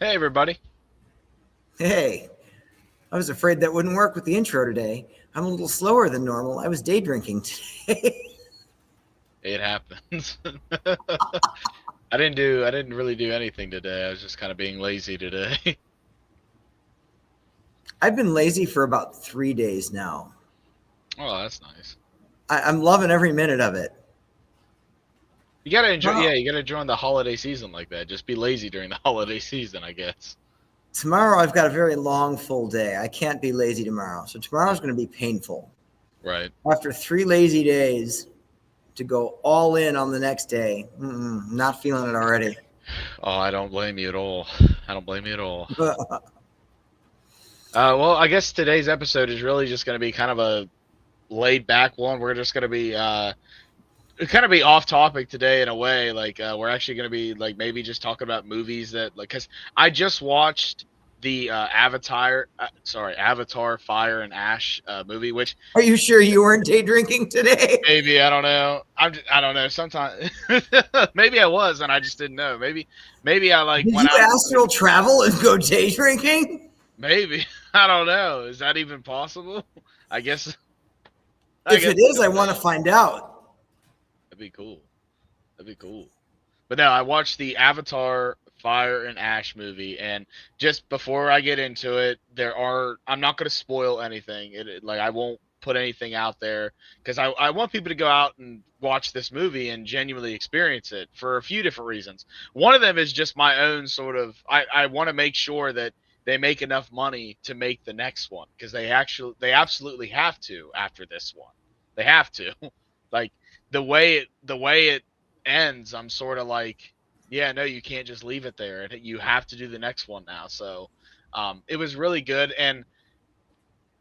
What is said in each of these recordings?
Hey, everybody. Hey, I was afraid that wouldn't work with the intro today. I'm a little slower than normal. I was day drinking today. It happens. I didn't really do anything today. I was just kind of being lazy today. I've been lazy for about 3 days now. Oh, that's nice. I'm loving every minute of it. You gotta enjoy, Tomorrow, yeah, you gotta join the holiday season like that. Just be lazy during the holiday season, I guess. tomorrow I've got a very long, full day. I can't be lazy tomorrow. So tomorrow's Mm, going to be painful. right. After 3 lazy days, to go all in on the next day, not feeling it already. Oh, I don't blame you at all. I don't blame you at all. Well, I guess today's episode is really just gonna be kind of a laid back one. We're just gonna be kind of be off topic today in a way. Like we're actually going to be like maybe just talking about movies that like because I just watched the Avatar Fire and Ash movie, which Are you sure you weren't day drinking today? maybe I don't know. I don't know. Sometimes maybe I was and I just didn't know. Maybe I like Did went you out. astral travel and go day drinking? Maybe I don't know. Is that even possible? I guess I If guess it is, it I is. want to find out. That'd be cool. That'd be cool. But no, I watched the Avatar Fire and Ash movie, and just before I get into it, I'm not going to spoil anything. Like I won't put anything out there because I want people to go out and watch this movie and genuinely experience it for a few different reasons. One of them is just my own sort of I want to make sure that they make enough money to make the next one because they absolutely have to after this one. They have to. Like the way it ends, I'm sort of like, yeah, no, you can't just leave it there. You have to do the next one now. So it was really good. And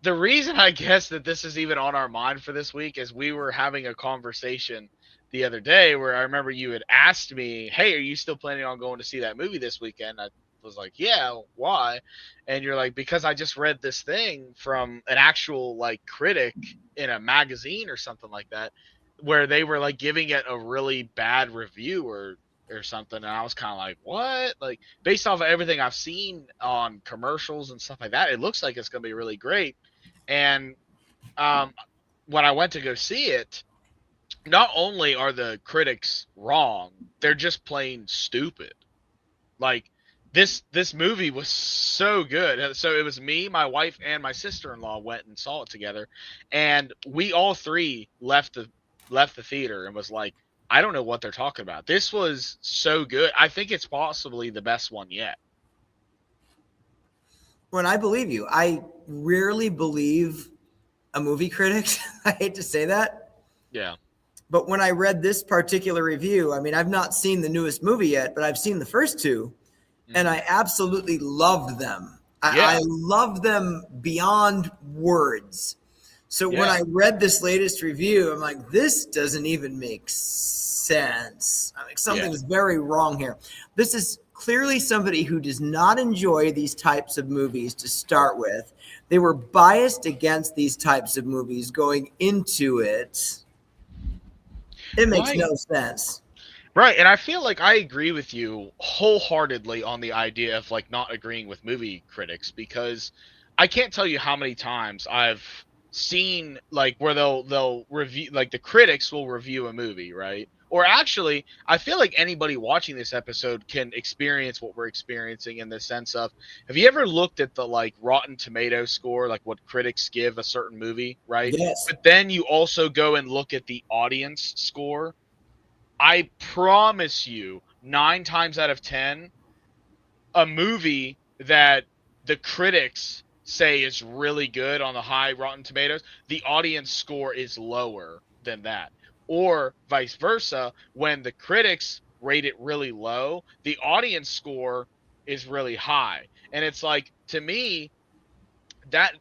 the reason I guess that this is even on our mind for this week is we were having a conversation the other day where I remember you had asked me, hey, are you still planning on going to see that movie this weekend? I was like, yeah, why? And you're like, because I just read this thing from an actual like critic in a magazine or something like that where they were like giving it a really bad review or something, and I was kind of like, what? Like based off of everything I've seen on commercials and stuff like that, it looks like it's going to be really great. And um, when I went to go see it, not only are the critics wrong, they're just plain stupid. Like this movie was so good. So it was me, my wife, and my sister-in-law went and saw it together, and we all three left the theater and was like, I don't know what they're talking about. This was so good. I think it's possibly the best one yet. When I believe you, I rarely believe a movie critic. I hate to say that. Yeah. But when I read this particular review, I mean, I've not seen the newest movie yet, but I've seen the first two, and Hmm. I absolutely loved them. I Yeah. loved them beyond words. So when Yeah. I read this latest review, I'm like, this doesn't even make sense. I'm like, Yeah. something's very wrong here. This is clearly somebody who does not enjoy these types of movies to start with. They were biased against these types of movies going into it. It makes Right. no sense. Right, and I feel like I agree with you wholeheartedly on the idea of like not agreeing with movie critics because I can't tell you how many times I've seen like where they'll review like the critics will review a movie, right? Or actually, I feel like anybody watching this episode can experience what we're experiencing in the sense of have you ever looked at the like Rotten Tomato score, like what critics give a certain movie, right? Yes. But then you also go and look at the audience score. I promise you, 9 times out of 10, a movie that the critics say is really good on the high Rotten Tomatoes, the audience score is lower than that. Or vice versa, when the critics rate it really low, the audience score is really high. And it's like, to me,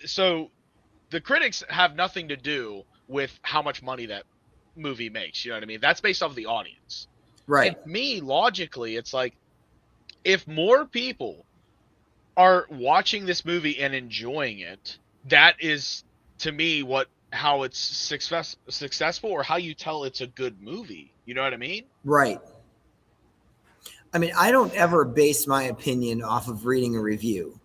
so the critics have nothing to do with how much money that movie makes. You know what I mean? That's based off the audience. And Right. to me, logically, it's like if more people are watching this movie and enjoying it, that is to me what how it's successful or how you tell it's a good movie. You know what I mean? Right. I mean, I don't ever base my opinion off of reading a review.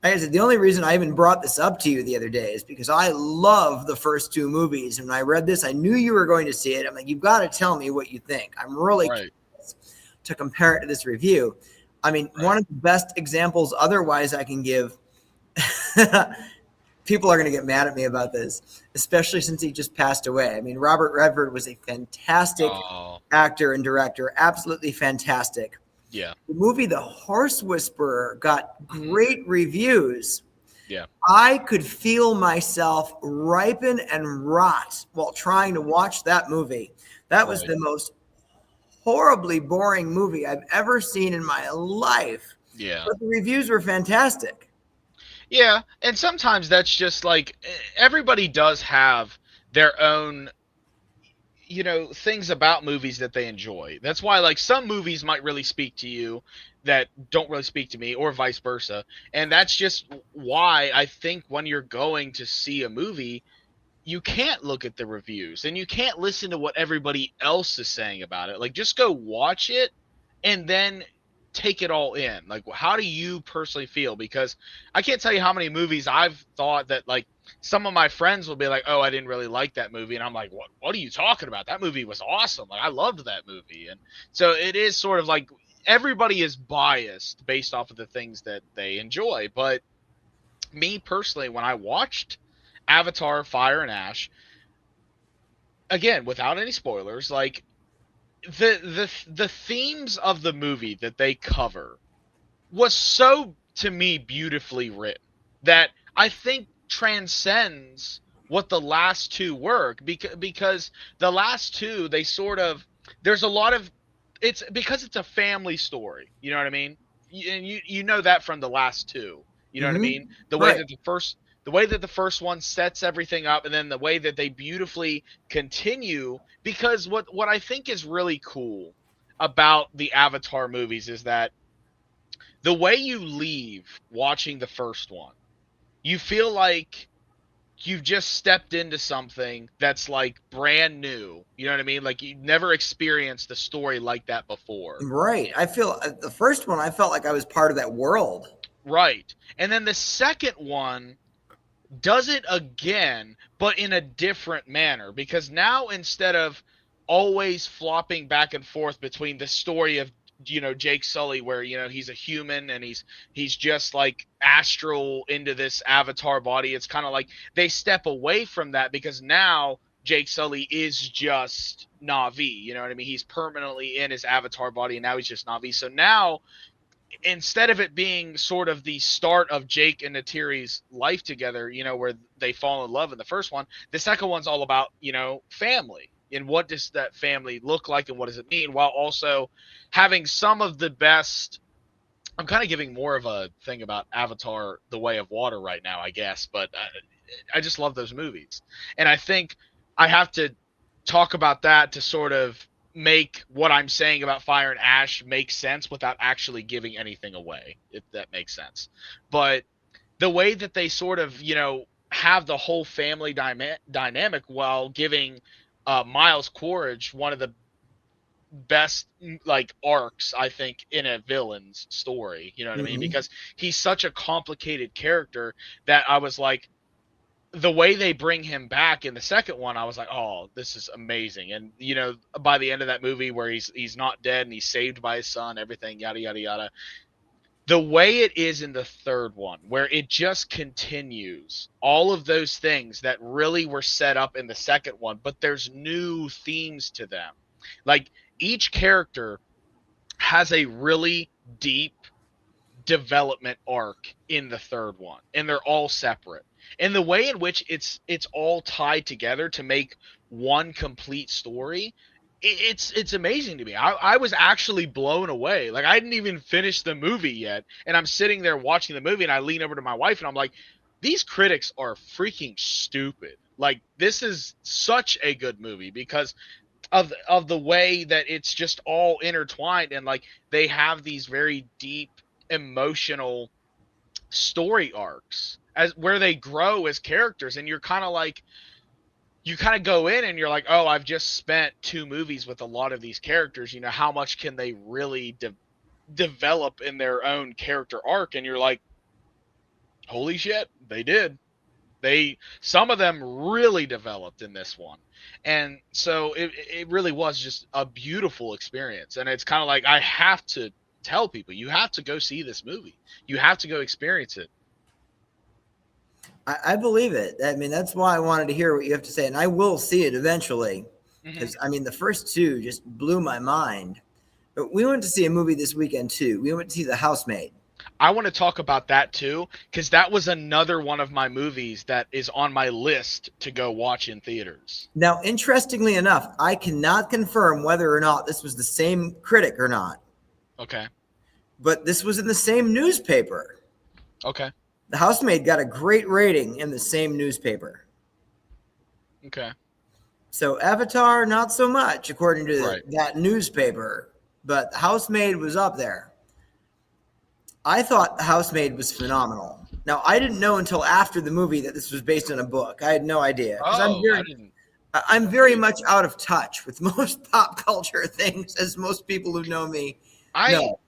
Like I said, the only reason I even brought this up to you the other day is because I love the first two movies. And when I read this, I knew you were going to see it. I'm like, you've got to tell me what you think. I'm really Right. curious to compare it to this review. I mean, Right. one of the best examples otherwise I can give, people are going to get mad at me about this, especially since he just passed away. I mean, Robert Redford was a fantastic Oh, actor and director, absolutely fantastic. yeah. The movie The Horse Whisperer got Hmm. great reviews. Yeah. I could feel myself ripen and rot while trying to watch that movie. That was Right. the most horribly boring movie I've ever seen in my life. Yeah. But the reviews were fantastic. Yeah, and sometimes that's just like everybody does have their own, things about movies that they enjoy. That's why like some movies might really speak to you that don't really speak to me or vice versa. And that's just why I think when you're going to see a movie, you can't look at the reviews and you can't listen to what everybody else is saying about it. Like just go watch it and then take it all in. Like how do you personally feel? Because I can't tell you how many movies I've thought that like some of my friends will be like, "Oh, I didn't really like that movie." And I'm like, "What are you talking about? That movie was awesome. Like I loved that movie." And so it is sort of like everybody is biased based off of the things that they enjoy. But me personally, when I watched Avatar Fire and Ash, again, without any spoilers, like the themes of the movie that they cover was so to me beautifully written that I think transcends what the last two work because the last two they sort of there's a lot of it's because it's a family story, you know what I mean? And you know that from the last two, you know what I Mm-hmm. mean? The way Right. that the first one sets everything up, and then the way that they beautifully continue, because what I think is really cool about the Avatar movies is that the way you leave watching the first one, you feel like you've just stepped into something that's like brand new. You know what I mean? Like you never experienced a story like that before. Right. I feel the first one, I felt like I was part of that world. Right. And then the second one does it again, but in a different manner. Because now instead of always flopping back and forth between the story of Jake Sully, where he's a human and he's just like astral into this avatar body, it's kind of like they step away from that because now Jake Sully is just Navi. You know what I mean? He's permanently in his avatar body, and now he's just Navi. So now instead of it being sort of the start of Jake and Natiri's life together, where they fall in love in the first one, the second one's all about, family. And what does that family look like and what does it mean, while also having some of the best. I'm kind of giving more of a thing about Avatar The Way of Water right now, I guess, but I just love those movies. And I think I have to talk about that to sort of make what I'm saying about Fire and Ash make sense without actually giving anything away, if that makes sense. But the way that they sort of, have the whole family dynamic while giving Miles Quaritch one of the best like arcs I think in a villain's story, you know what I mean? Mm-hmm. Because he's such a complicated character that I was like, the way they bring him back in the second one, I was like, "Oh, this is amazing!" And by the end of that movie, where he's not dead and he's saved by his son, everything, yada yada yada. The way it is in the third one, where it just continues all of those things that really were set up in the second one, but there's new themes to them. Like each character has a really deep development arc in the third one, and they're all separate. And the way in which it's all tied together to make one complete story, it's amazing to me. I was actually blown away. Like I didn't even finish the movie yet, and I'm sitting there watching the movie, and I lean over to my wife, and I'm like, these critics are freaking stupid. Like this is such a good movie because of the way that it's just all intertwined, and like they have these very deep emotional story arcs as where they grow as characters, and you're kind of like you kind of go in and you're like, oh, I've just spent two movies with a lot of these characters, how much can they really develop in their own character arc, and you're like, holy shit, they did. Some of them really developed in this one. And so it really was just a beautiful experience. And it's kind of like, I have to tell people, you have to go see this movie. You have to go experience it. I believe it. I mean, that's why I wanted to hear what you have to say, and I will see it eventually. Mm-hmm. Because I mean, the first two just blew my mind. But we went to see a movie this weekend too. We went to see The Housemaid. I want to talk about that too, because that was another one of my movies that is on my list to go watch in theaters. Now, interestingly enough, I cannot confirm whether or not this was the same critic or not, Okay. but this was in the same newspaper. Okay. The Housemaid got a great rating in the same newspaper. Okay. So Avatar, not so much, according to Right. that newspaper, but The Housemaid was up there. I thought The Housemaid was phenomenal. Now, I didn't know until after the movie that this was based on a book. I had no idea. Oh, I didn't. I'm very much out of touch with most pop culture things, as most people who know me know.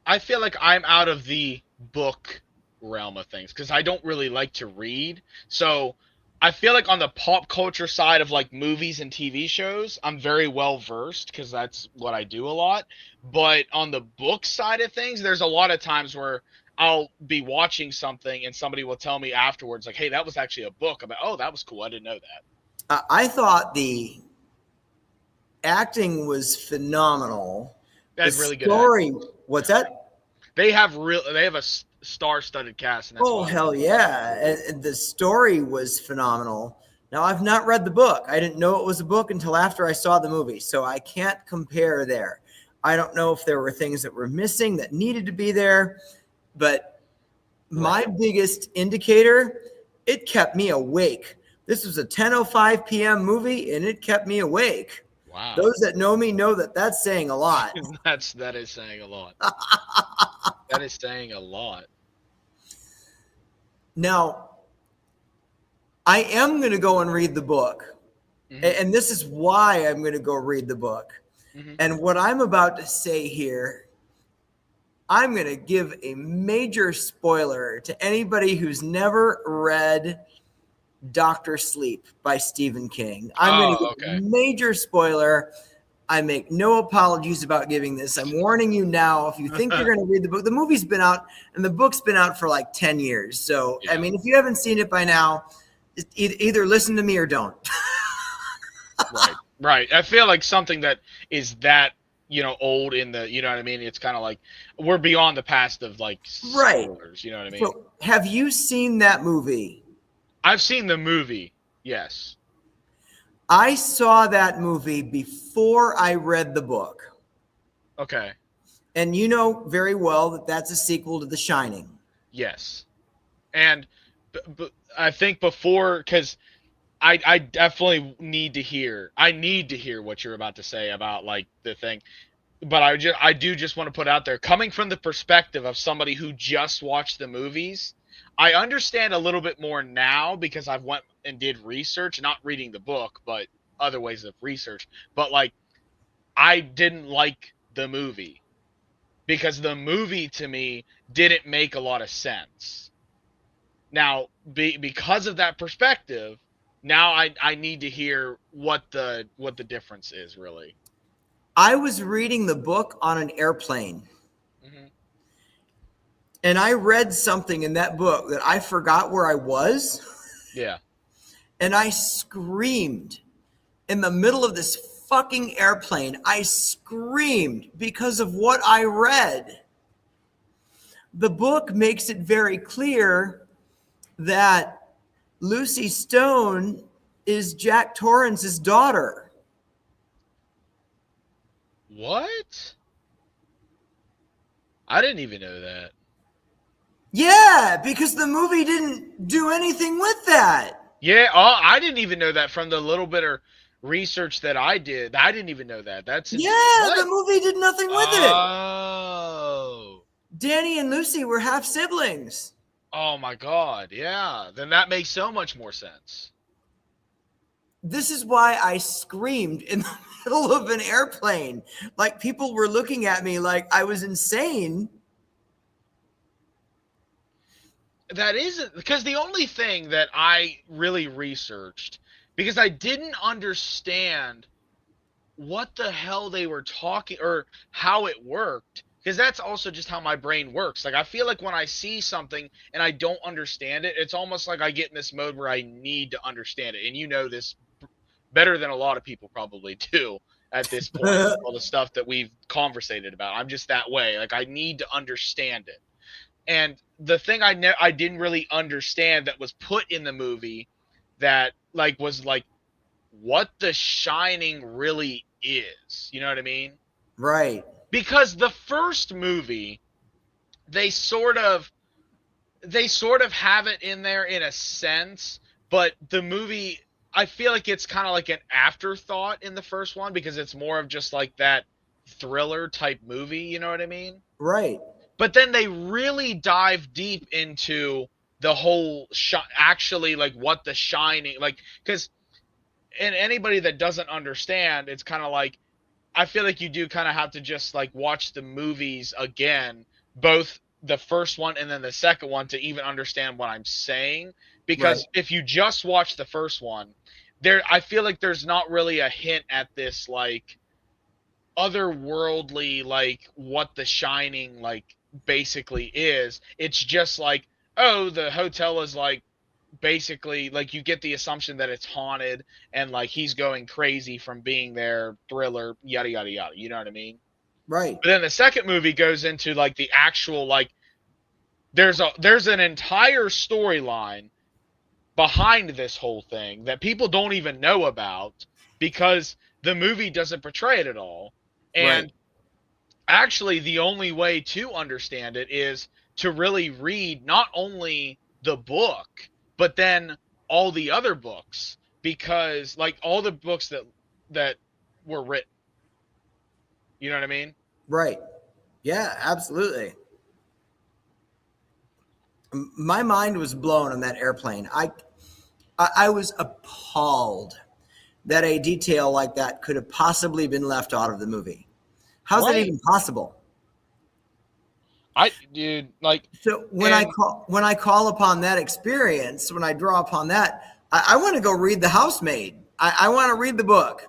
I feel like I'm out of the book realm of things because I don't really like to read. So I feel like on the pop culture side of like movies and TV shows, I'm very well versed because that's what I do a lot. But on the book side of things, there's a lot of times where I'll be watching something and somebody will tell me afterwards, like, hey, that was actually a book. I'm like, oh, that was cool. I didn't know that. I thought the acting was phenomenal. That's The really good. story, what's that? They have a star-studded cast. And that's Oh, why. hell yeah. And the story was phenomenal. Now, I've not read the book. I didn't know it was a book until after I saw the movie, so I can't compare there. I don't know if there were things that were missing that needed to be there, but my biggest indicator, it kept me awake. This was a 10:05 p.m. movie, and it kept me awake. Wow. Those that know me know that that's saying a lot. That is saying a lot. That is saying a lot. Now, I am going to go and read the book. Mm-hmm. And this is why I'm going to go read the book. Mm-hmm. And what I'm about to say here, I'm going to give a major spoiler to anybody who's never read Dr. Sleep by Stephen King. I'm going to give a major spoiler. I make no apologies about giving this. I'm warning you now. If you think you're going to read the book, the movie's been out and the book's been out for like 10 years. So, yeah. I mean, if you haven't seen it by now, either listen to me or don't. Right. I feel like something that is that, old in the, you know what I mean? It's kind of like we're beyond the past of like spoilers, you know what I mean? So, have you seen that movie? I've seen the movie, yes. I saw that movie before I read the book. Okay. And you know very well that that's a sequel to The Shining. Yes. And I think before, because I definitely need to hear what you're about to say about like the thing. But I do just want to put out there, coming from the perspective of somebody who just watched the movies, I understand a little bit more now because I've went and did research, not reading the book, but other ways of research. But like, I didn't like the movie because the movie to me didn't make a lot of sense. Now, because of that perspective, now I need to hear what the difference is really. I was reading the book on an airplane. Mm-hmm. And I read something in that book that I forgot where I was. Yeah. And I screamed in the middle of this fucking airplane. I screamed because of what I read. The book makes it very clear that Lucy Stone is Jack Torrance's daughter. What? I didn't even know that. Yeah, because the movie didn't do anything with that. Yeah, I didn't even know that from the little bit of research that I did. I didn't even know that. The movie did nothing with it. Oh. Danny and Lucy were half siblings. Oh my God, yeah. Then that makes so much more sense. This is why I screamed in the middle of an airplane. Like people were looking at me like I was insane. That isn't because the only thing that I really researched, because I didn't understand what the hell they were talking or how it worked, because that's also just how my brain works. Like I feel like when I see something and I don't understand it, it's almost like I get in this mode where I need to understand it. And you know this better than a lot of people probably do at this point with all the stuff that we've conversated about. I'm just that way. Like I need to understand it. And the thing I didn't really understand that was put in the movie that like was like what the Shining really is. You know what I mean? Right. Because the first movie, they sort of have it in there in a sense, but the movie I feel like it's kind of like an afterthought in the first one because it's more of just like that thriller type movie, you know what I mean? Right. But then they really dive deep into the whole actually like what the Shining like cuz and anybody that doesn't understand, it's kind of like I feel like you do kind of have to just like watch the movies again, both the first one and then the second one to even understand what I'm saying. Right. Because if you just watch the first one, there I feel like there's not really a hint at this like otherworldly like what the Shining like basically is. It's just like, oh, the hotel is like basically like you get the assumption that it's haunted and like he's going crazy from being there, thriller, yada yada yada. You know what I mean? Right. But then the second movie goes into like the actual like there's an entire storyline behind this whole thing that people don't even know about because the movie doesn't portray it at all. Right. And actually the only way to understand it is to really read not only the book but then all the other books because like all the books that were written, you know what I mean? Right. Yeah, absolutely. My mind was blown on that airplane. I was appalled that a detail like that could have possibly been left out of the movie. How's that Right. even possible? I dude like So and when I call upon that experience, when I draw upon that, I want to go read The Housemaid. I want to read the book.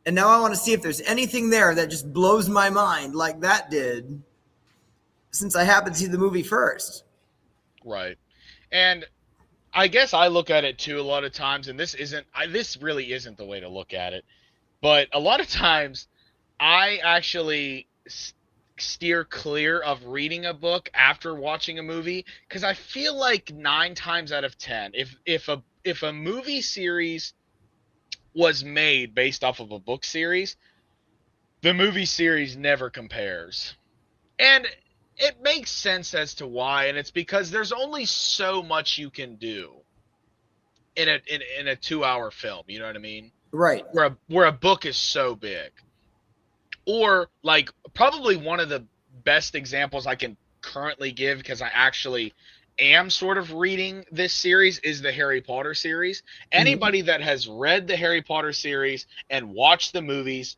And now I want to see if there's anything there that just blows my mind like that did, since I happened to see the movie first. right. And I guess I look at it too a lot of times and this really isn't the way to look at it. But a lot of times I actually steer clear of reading a book after watching a movie because I feel like 9 times out of 10, if a movie series was made based off of a book series, the movie series never compares. And it makes sense as to why, and it's because there's only so much you can do in a 2 hour film. You know what I mean? Right. Where a book is so big. Or like probably one of the best examples I can currently give because I actually am sort of reading this series is the Harry Potter series. Mhm. Anybody that has read the Harry Potter series and watched the movies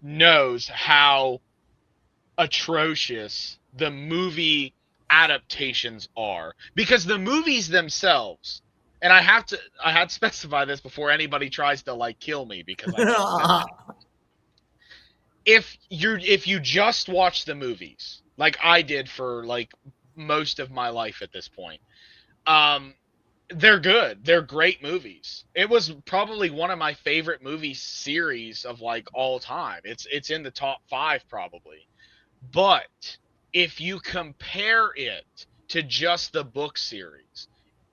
knows how atrocious the movie adaptations are because the movies themselves, and I had to specify this before anybody tries to like kill me because I just said that, if you just watch the movies like I did for like most of my life at this point, um they're good. They're great movies. It was probably one of my favorite movie series of like all time. It's in the top 5 probably. But if you compare it to just the book series,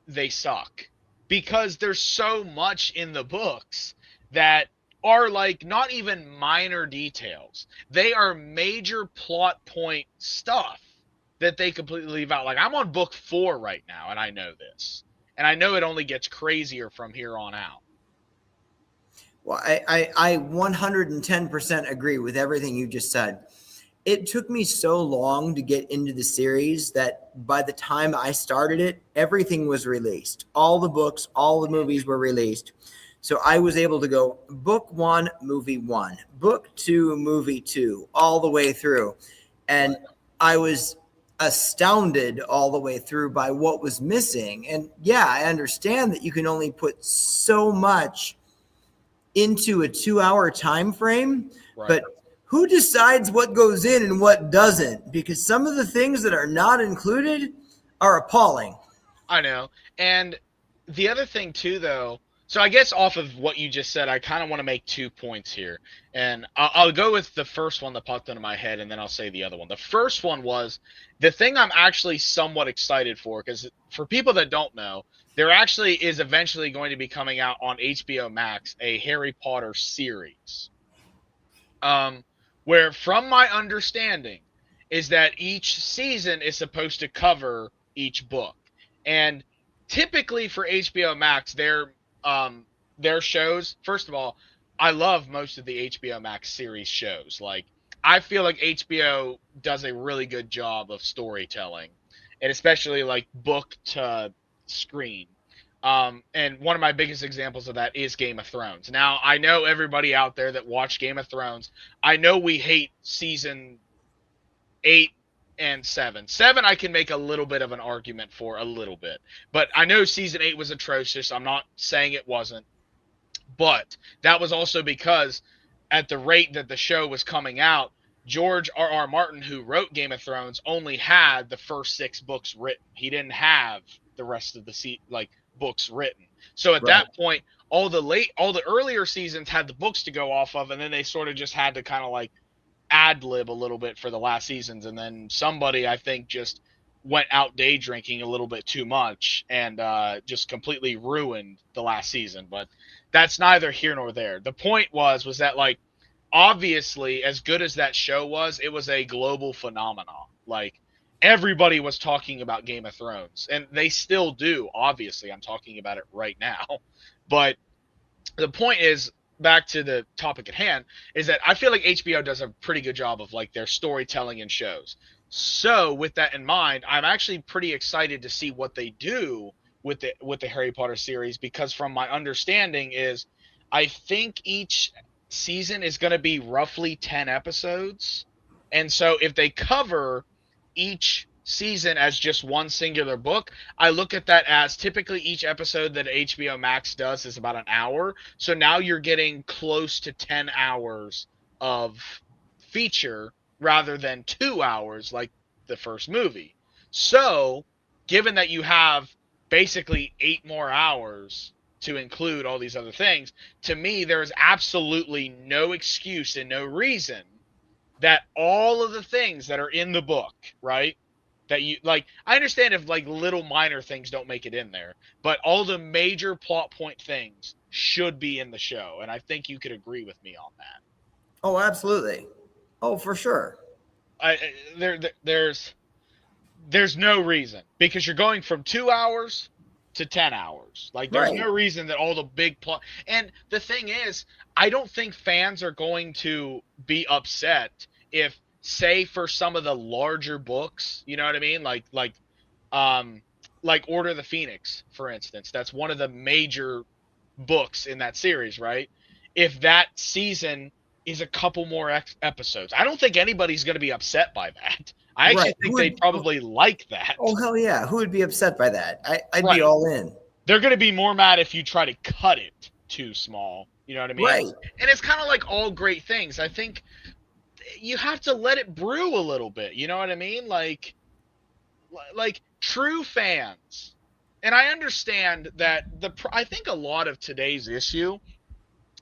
they suck because there's so much in the books that are like not even minor details. They are major plot point stuff that they completely leave out. Like I'm on book 4 right now and I know this. And I know it only gets crazier from here on out. Well, I 110% agree with everything you just said. It took me so long to get into the series that by the time I started it, everything was released. All the books, all the movies were released. So I was able to go book one, movie one, book two, movie two, all the way through. And Right. I was astounded all the way through by what was missing. And yeah, I understand that you can only put so much into a 2 hour time frame, Right. but who decides what goes in and what doesn't? Because some of the things that are not included are appalling. I know. And the other thing too, though, so I guess off of what you just said, I kind of want to make 2 points here, and I'll go with the first one that popped into my head, and then I'll say the other one. The first one was the thing I'm actually somewhat excited for, because for people that don't know, there actually is eventually going to be coming out on HBO Max a Harry Potter series. Um, where from my understanding is that each season is supposed to cover each book. And typically for HBO Max, their shows, first of all, I love most of the HBO Max series shows. Like I feel like HBO does a really good job of storytelling, and especially like book to screen. And one of my biggest examples of that is Game of Thrones. Now, I know everybody out there that watched Game of Thrones. I know we hate season 8 and 7. 7, I can make a little bit of an argument for a little bit, but I know season 8 was atrocious. I'm not saying it wasn't, but that was also because at the rate that the show was coming out, George R. Martin, who wrote Game of Thrones, only had the first 6 books written. He didn't have the rest of the books written. So at Right. that point, all the earlier seasons had the books to go off of, and then they sort of just had to kind of like ad lib a little bit for the last seasons, and then somebody I think just went out day drinking a little bit too much and just completely ruined the last season. But that's neither here nor there. The point was that like obviously as good as that show was, it was a global phenomenon. Like everybody was talking about Game of Thrones, and they still do. Obviously, I'm talking about it right now, but the point is back to the topic at hand is that I feel like HBO does a pretty good job of like their storytelling and shows. So with that in mind, I'm actually pretty excited to see what they do with the Harry Potter series, because from my understanding is I think each season is going to be roughly 10 episodes. And so if they cover each season as just one singular book, I look at that as typically each episode that HBO Max does is about an hour. So now you're getting close to 10 hours of feature rather than 2 hours like the first movie. So, given that you have basically 8 more hours to include all these other things, to me, there is absolutely no excuse and no reason that all of the things that are in the book, right? That you like, I understand if like little minor things don't make it in there, but all the major plot point things should be in the show, and I think you could agree with me on that. Oh, absolutely. Oh, for sure. There's no reason, because you're going from 2 hours to 10 hours. Like there's Right. no reason that all the big plot. And the thing is, I don't think fans are going to be upset if, say, for some of the larger books, you know what I mean, um like Order of the Phoenix, for instance. That's one of the major books in that series, right? If that season is a couple more episodes, I don't think anybody's going to be upset by that. I Right. actually think they'd probably like that. Oh, hell yeah. Who would be upset by that? I'd be Right. all in. They're going to be more mad if you try to cut it too small. You know what I mean? Right. And it's kind of like all great things. I think you have to let it brew a little bit. You know what I mean? Like true fans. And I understand that I think a lot of today's issue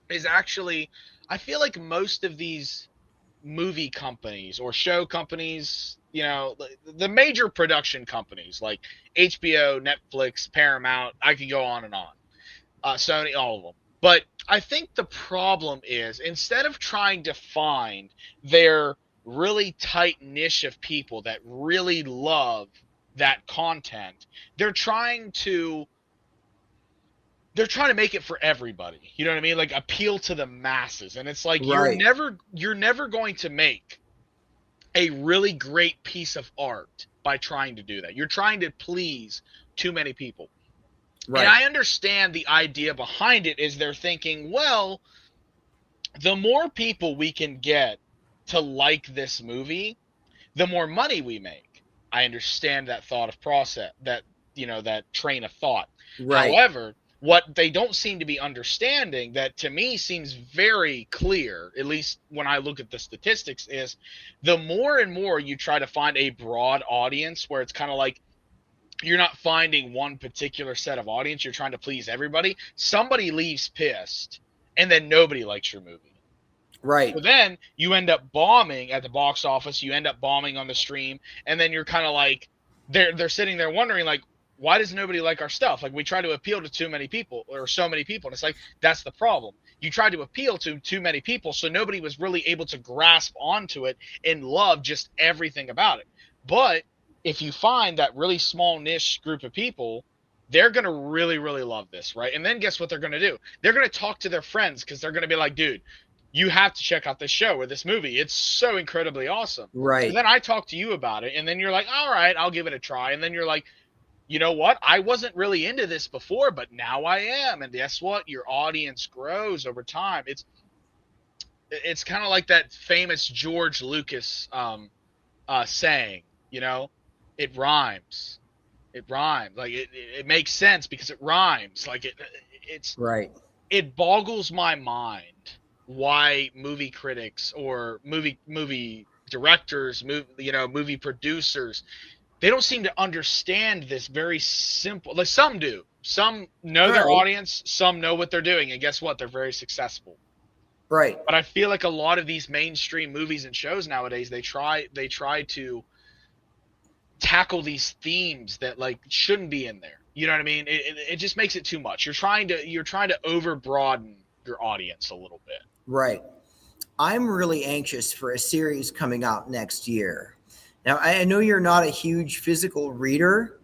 is actually, I feel like most of these movie companies or show companies, you know, the major production companies like HBO, Netflix, Paramount, I could go on and on, Sony, all of them. But I think the problem is, instead of trying to find their really tight niche of people that really love that content, they're trying to they're trying to make it for everybody. You know what I mean? Like appeal to the masses. And it's like Right. you're never going to make a really great piece of art by trying to do that. You're trying to please too many people. And Right. I understand the idea behind it is they're thinking, well, the more people we can get to like this movie, the more money we make. I understand that thought of process, that, that train of thought. Right. However, what they don't seem to be understanding, that to me seems very clear, at least when I look at the statistics, is the more and more you try to find a broad audience where it's kind of like you're not finding one particular set of audience, you're trying to please everybody, somebody leaves pissed and then nobody likes your movie. Right. So then you end up bombing at the box office, you end up bombing on the stream, and then you're kind of like, they're sitting there wondering, like, why does nobody like our stuff? Like, we try to appeal to too many people, or so many people, and it's like, that's the problem. You tried to appeal to too many people, so nobody was really able to grasp onto it and love just everything about it. But if you find that really small niche group of people, they're going to really, really love this, right? And then guess what they're going to do? They're going to talk to their friends because they're going to be like, dude, you have to check out this show or this movie. It's so incredibly awesome. So Right. then I talk to you about it, and then you're like, all right, I'll give it a try. And then you're like, you know what? I wasn't really into this before, but now I am. And guess what? Your audience grows over time. It's kind of like that famous George Lucas saying, you know, it rhymes. It rhymes. Like it makes sense because it rhymes. Like it's Right. it boggles my mind why movie critics or movie directors, movie producers, they don't seem to understand this very simple. Like some do. Some know their Right. audience, some know what they're doing, and guess what? They're very successful. Right. But I feel like a lot of these mainstream movies and shows nowadays, they try to tackle these themes that like shouldn't be in there. You know what I mean? It just makes it too much. You're trying to over broaden your audience a little bit. Right. I'm really anxious for a series coming out next year. Now, I know you're not a huge physical reader.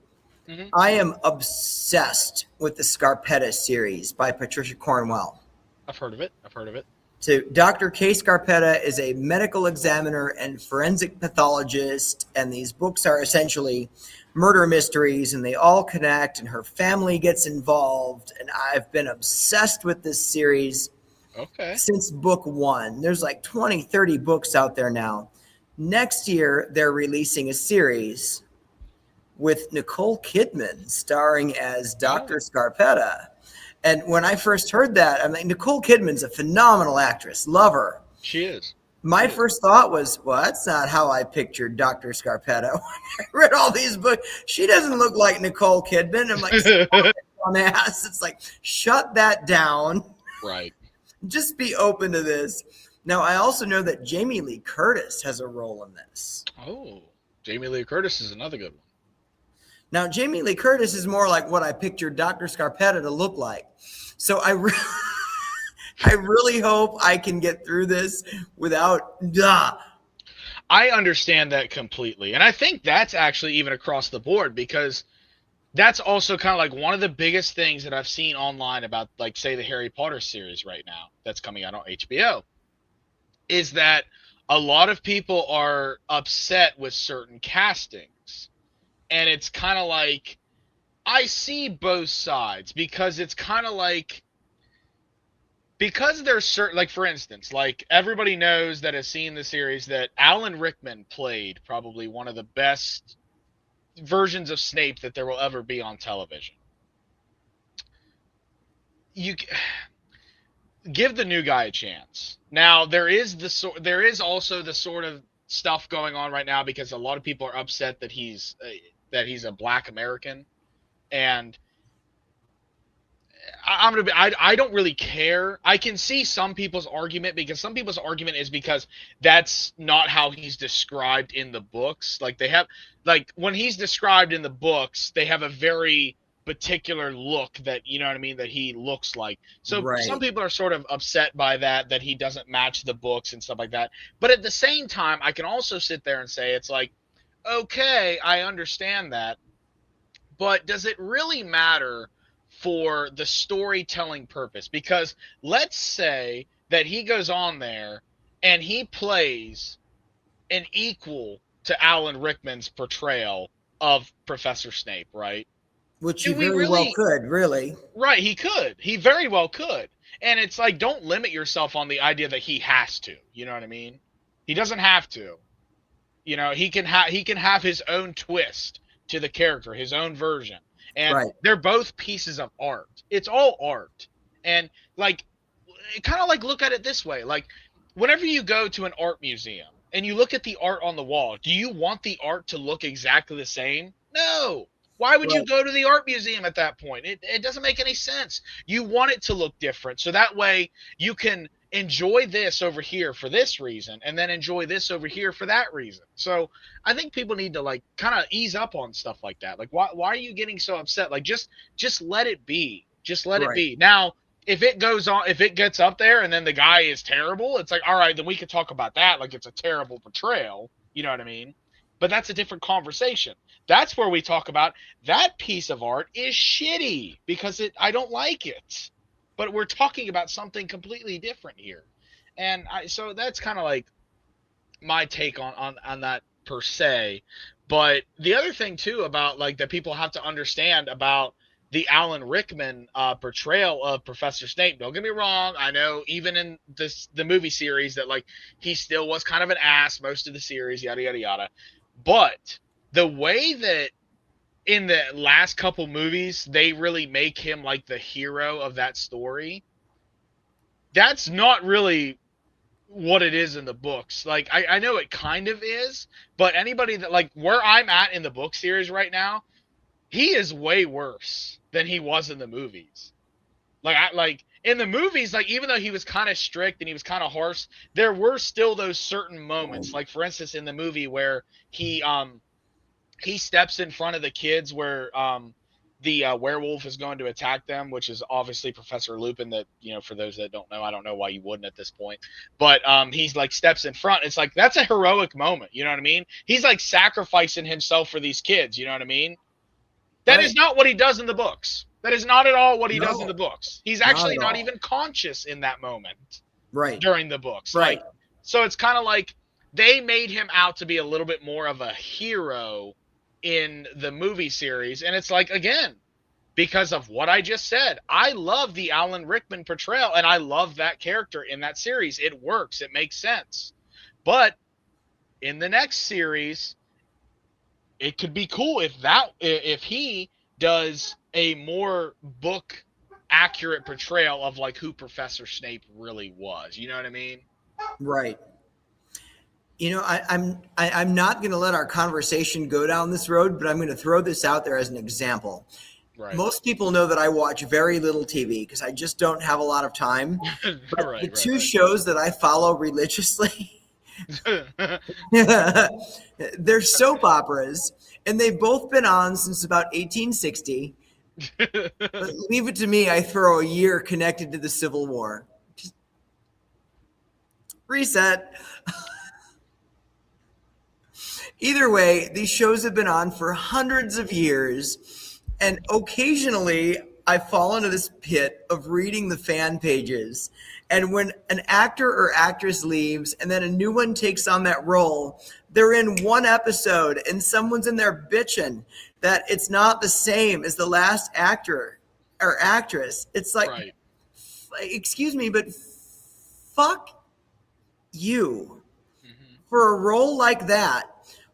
Hmm. I am obsessed with the Scarpetta series by Patricia Cornwell. I've heard of it. I've heard of it. So, Dr. Kay Scarpetta is a medical examiner and forensic pathologist, and these books are essentially murder mysteries, and they all connect, and her family gets involved. And I've been obsessed with this series Okay. since book one. There's like 20, 30 books out there now. Next year, they're releasing a series with Nicole Kidman starring as Oh, Dr. Scarpetta. And when I first heard that, I'm like, Nicole Kidman's a phenomenal actress. Love her. she is. My She is. first thought was, well, that's not how I pictured Dr. Scarpetta. When I read all these books, she doesn't look like Nicole Kidman. I'm like, stop it, dumbass. It's like, shut that down. Right. Just be open to this. Now, I also know that Jamie Lee Curtis has a role in this. Oh, Jamie Lee Curtis is another good one. Now, Jamie Lee Curtis is more like what I pictured Dr. Scarpetta to look like. So I really hope I can get through this without. I understand that completely. And I think that's actually even across the board because that's also kind of like one of the biggest things that I've seen online about, like, say, the Harry Potter series right now that's coming out on HBO is that a lot of people are upset with certain castings. And it's kind of like, I see both sides because it's kind of like, because there's certain, like, for instance, like everybody knows that has seen the series that Alan Rickman played probably one of the best versions of Snape that there will ever be on television. You give the new guy a chance. Now there is also the sort of stuff going on right now because a lot of people are upset that he's a black American, and I'm gonna be. I don't really care. I can see some people's argument because some people's argument is because that's not how he's described in the books. Like they have, like when he's described in the books, they have a very particular look that, you know what I mean, that he looks like. So some Right. people are sort of upset by that he doesn't match the books and stuff like that. But at the same time, I can also sit there and say it's like, okay, I understand that, but does it really matter for the storytelling purpose? Because let's say that he goes on there and he plays an equal to Alan Rickman's portrayal of Professor Snape, right? Which he Do we very well really? could, really. Right, he could. He very well could. And it's like, don't limit yourself on the idea that he has to. You know what I mean? He doesn't have to. He can have his own twist to the character, his own version. And Right. they're both pieces of art. It's all art. And like, kind of like, look at it this way. Like, whenever you go to an art museum and you look at the art on the wall, do you want the art to look exactly the same? No. Why would you Right. go to the art museum at that point? It doesn't make any sense. You want it to look different. So that way you can enjoy this over here for this reason and then enjoy this over here for that reason. So I think people need to like kind of ease up on stuff like that. Like, why are you getting so upset? Like, just let it be. Just let it Right. be. Now, if it goes on, if it gets up there and then the guy is terrible, it's like, all right, then we could talk about that. Like, it's a terrible portrayal. You know what I mean? But that's a different conversation. That's where we talk about that piece of art is shitty because I don't like it. But we're talking about something completely different here. And so that's kind of like my take on that per se. But the other thing too about like that people have to understand about the Alan Rickman portrayal of Professor Snape. Don't get me wrong. I know even in the movie series that like he still was kind of an ass most of the series, yada yada yada. But the way that in the last couple movies they really make him like the hero of that story, that's not really what it is in the books. Like I know it kind of is, but anybody that like where I'm at in the book series right now, he is way worse than he was in the movies. Like in the movies, like even though he was kind of strict and he was kind of harsh, there were still those certain moments. Like for instance, in the movie where he steps in front of the kids where the werewolf is going to attack them, which is obviously Professor Lupin. That for those that don't know, I don't know why you wouldn't at this point, but he's like steps in front. It's like that's a heroic moment. You know what I mean? He's like sacrificing himself for these kids. You know what I mean? That is Right. not what he does in the books. That is not at all what he does in No, the books. He's not actually at not all. even conscious in that moment Right. during the books. Right. Like, so it's kind of like they made him out to be a little bit more of a hero in the movie series. And it's like, again, because of what I just said, I love the Alan Rickman portrayal and I love that character in that series. It works, it makes sense. But in the next series, it could be cool if he does a more book accurate portrayal of like who Professor Snape really was. You know what I mean? Right. I'm not going to let our conversation go down this road, but I'm going to throw this out there as an example. Right. Most people know that I watch very little TV because I just don't have a lot of time. But the right, two shows that I follow religiously, right. they're soap operas, and they've both been on since about 1860. But leave it to me, I throw a year connected to the Civil War. Just reset. Either way, these shows have been on for hundreds of years, and occasionally I fall into this pit of reading the fan pages. And when an actor or actress leaves and then a new one takes on that role, they're in one episode and someone's in there bitching that it's not the same as the last actor or actress. It's like, Right. excuse me, but fuck you. Hmm. For a role like that,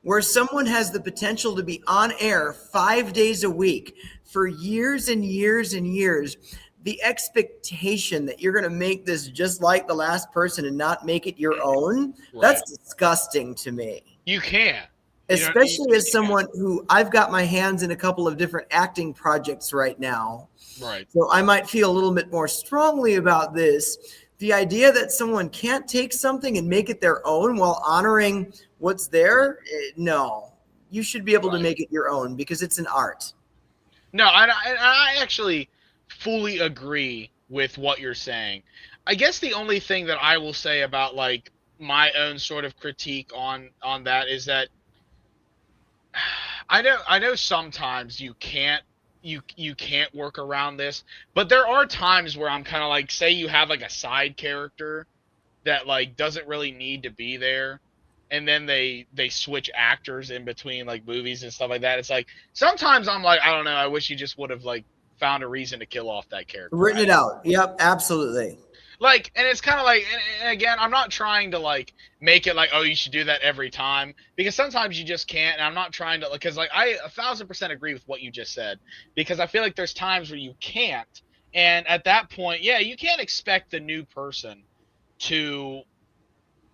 where someone has the potential to be on air 5 days a week for years and years and years, the expectation that you're going to make this just like the last person and not make it your own, Right. that's disgusting to me. You can. Especially as You can. someone who I've got my hands in a couple of different acting projects right now. Right. So I might feel a little bit more strongly about this. The idea that someone can't take something and make it their own while honoring what's there, no. You should be able to Right. make it your own because it's an art. No, I actually fully agree with what you're saying. I guess the only thing that I will say about like my own sort of critique on that is that I know sometimes you can't work around this, but there are times where I'm kind of like, say you have like a side character that like doesn't really need to be there, and then they switch actors in between like movies and stuff like that. It's like sometimes I'm like, I don't know, I wish you just would have like found a reason to kill off that character. Written it out. Yep, absolutely. Like, and it's kind of like, and again, I'm not trying to like make it like, oh, you should do that every time, because sometimes you just can't. And I'm not trying to, because like I 1,000% agree with what you just said, because I feel like there's times where you can't, and at that point, yeah, you can't expect the new person to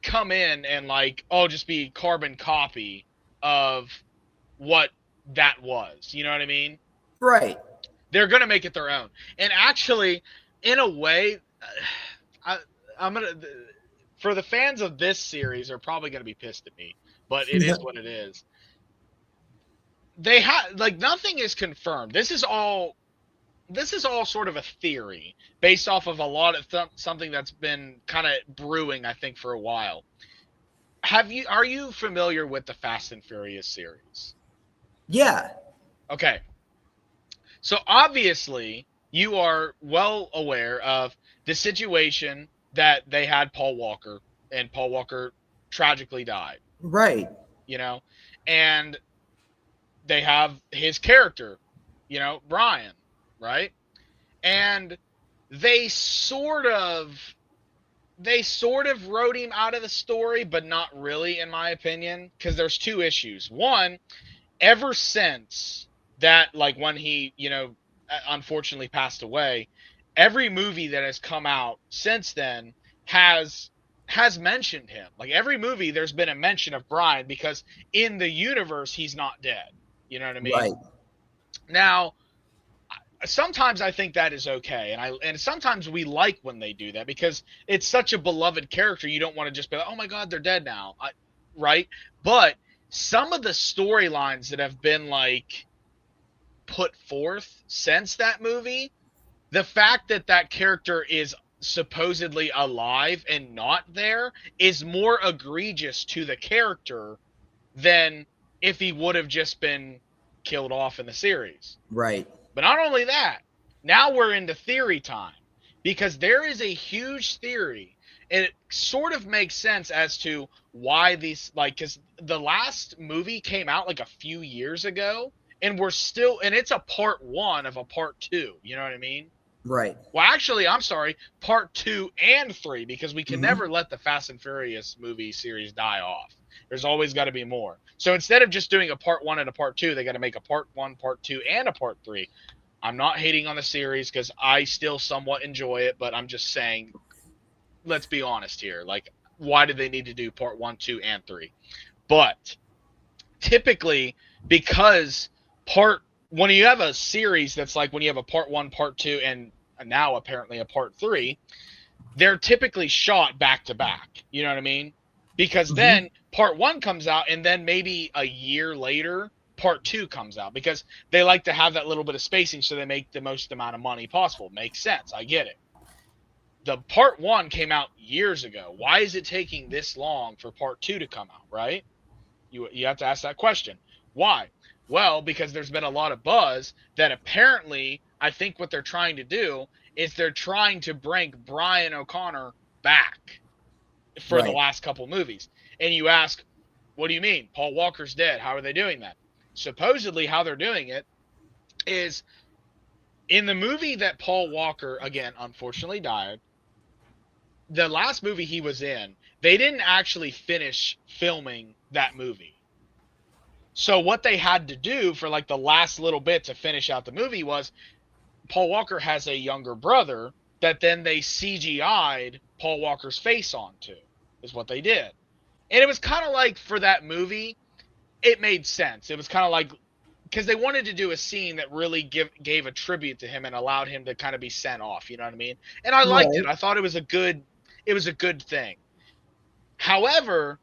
come in and like, oh, just be carbon copy of what that was. You know what I mean? Right. They're gonna make it their own, and actually, in a way. I, I'm gonna for the fans of this series are probably gonna be pissed at me, but it is what it is. They have like nothing is confirmed. This is all sort of a theory based off of a lot of something that's been kind of brewing, I think, for a while. Are you familiar with the Fast and Furious series? Yeah. Okay, so obviously you are well aware of the situation that they had Paul Walker, and Paul Walker tragically died, Right. you know, and they have his character, Brian, right? And they sort of wrote him out of the story, but not really, in my opinion, because there's two issues. One, ever since that, like when he, unfortunately passed away, every movie that has come out since then has mentioned him. Like every movie, there's been a mention of Brian because in the universe he's not dead. You know what I mean? Right. Now, sometimes I think that is okay, and sometimes we like when they do that because it's such a beloved character. You don't want to just be like, oh my god, they're dead now, right? But some of the storylines that have been like put forth since that movie, the fact that that character is supposedly alive and not there is more egregious to the character than if he would have just been killed off in the series. Right. But not only that, now we're into theory time, because there is a huge theory, and it sort of makes sense as to why these, like, because the last movie came out like a few years ago, and it's a part one of a part two. You know what I mean? Right. Well, actually, I'm sorry, part 2 and 3, because we can never let the Fast and Furious movie series die off. There's always got to be more. So instead of just doing a part 1 and a part 2, they got to make a part 1, part 2, and a part 3. I'm not hating on the series because I still somewhat enjoy it, but I'm just saying, let's be honest here. Like, why did they need to do part 1, 2, and 3? But typically, because when you have a series that's like when you have a part 1, part 2, and now apparently a part 3, they're typically shot back to back. You know what I mean? Because then part 1 comes out, and then maybe a year later, part 2 comes out, because they like to have that little bit of spacing so they make the most amount of money possible. Makes sense. I get it. The part 1 came out years ago. Why is it taking this long for part 2 to come out, right? You have to ask that question. Why? Well, because there's been a lot of buzz that apparently I think what they're trying to do is they're trying to bring Brian O'Connor back for the last couple movies. And you ask, what do you mean? Paul Walker's dead. How are they doing that? Supposedly how they're doing it is in the movie that Paul Walker, again, unfortunately died, the last movie he was in, they didn't actually finish filming that movie. So what they had to do for like the last little bit to finish out the movie was Paul Walker has a younger brother that then they CGI'd Paul Walker's face onto, is what they did. And it was kind of like, for that movie, it made sense. It was kind of like, because they wanted to do a scene that really gave a tribute to him and allowed him to kind of be sent off, you know what I mean? And I liked it. I thought it was a good thing. However,